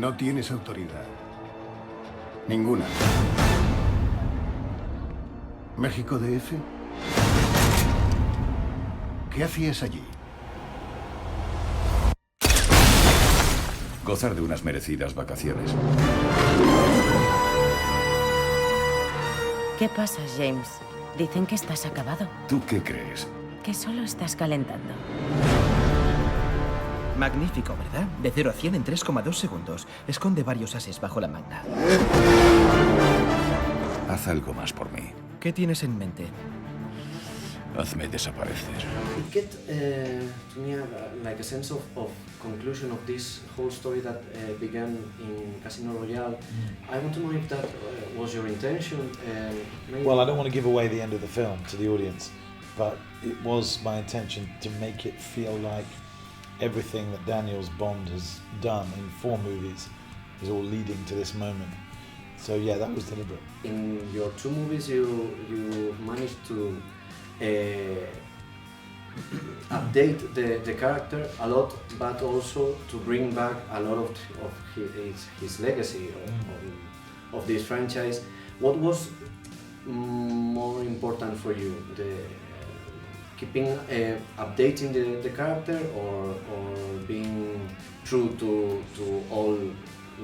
No tienes autoridad. Ninguna. ¿México DF? ¿Qué hacías allí? Gozar de unas merecidas vacaciones. ¿Qué pasa, James? Dicen que estás acabado, ¿Tú qué crees? que solo estás calentando. Magnífico, ¿verdad? De 0 a 100 en 3,2 segundos. Esconde varios ases bajo la manga. Haz algo más por mí. ¿Qué tienes en mente? Hazme desaparecer. It get to me like a sense of conclusion of this whole story that began in Casino Royale. I want to know if that was your intention. Maybe... Well, I don't want to give away the end of the film to the audience, but it was my intention to make it feel like everything that Daniel's Bond has done in 4 movies is all leading to this moment. So yeah, that was deliberate. In your 2 movies, you managed to update the character a lot, but also to bring back a lot of his legacy of this franchise. What was more important for you, keeping updating the character, or being true to all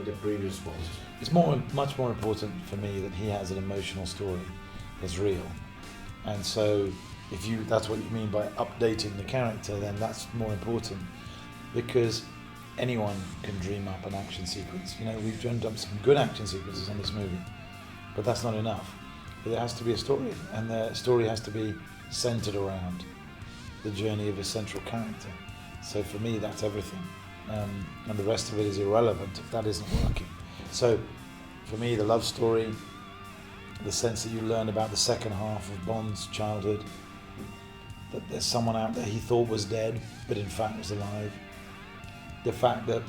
the previous ones? It's much more important for me that he has an emotional story that's real, and so if that's what you mean by updating the character, then that's more important, because anyone can dream up an action sequence. You know, we've dreamed up some good action sequences in this movie, but that's not enough. There has to be a story, and the story has to be centered around the journey of a central character. So for me, that's everything, and the rest of it is irrelevant if that isn't working. So for me, the love story, the sense that you learn about the second half of Bond's childhood, that there's someone out there he thought was dead, but in fact was alive. The fact that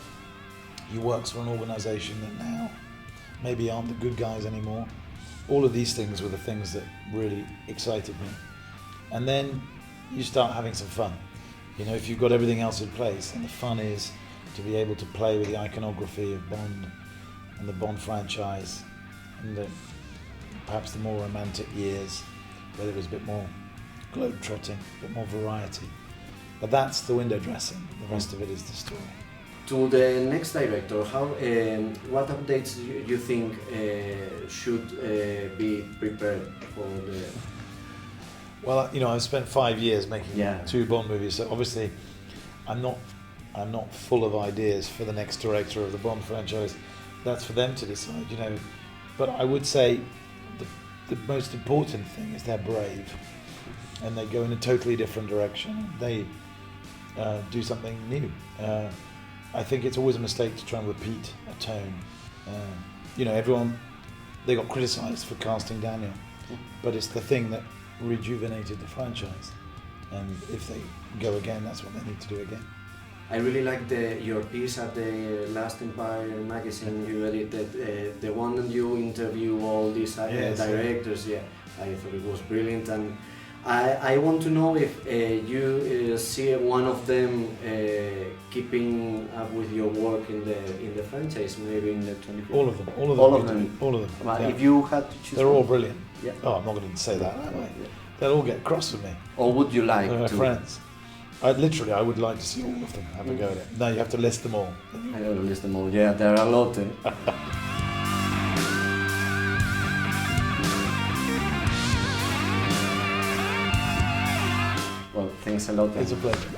he works for an organization that now maybe aren't the good guys anymore. All of these things were the things that really excited me. And then you start having some fun. You know, if you've got everything else in place, and the fun is to be able to play with the iconography of Bond and the Bond franchise, and perhaps the more romantic years where there was a bit more globe-trotting, a bit more variety. But that's the window dressing. The rest of it is the story. To the next director, what updates you think should be prepared for the? Well, you know, I've spent 5 years making Yeah. 2 Bond movies, so obviously I'm not full of ideas for the next director of the Bond franchise. That's for them to decide, you know. But I would say the most important thing is they're brave, and they go in a totally different direction. They do something new. I think it's always a mistake to try and repeat a tone. You know, they got criticised for casting Daniel, but it's the thing that rejuvenated the franchise. And if they go again, that's what they need to do again. I really liked your piece at the Last Empire magazine you edited, the one that you interview all these directors. Yeah, I thought it was brilliant, and I want to know if you see one of them keeping up with your work in the franchise, maybe in the 24. All of them. All of them. But Yeah. if you had to choose, They're all brilliant. Yeah. Oh, I'm not going to say that. Am I? They'll all get cross with me. Or would you like They're my to? friends. I would like to see all of them have a go at it. No, you have to list them all. I don't list them all. Yeah, there are a lot. Well, thanks a lot. It's a pleasure.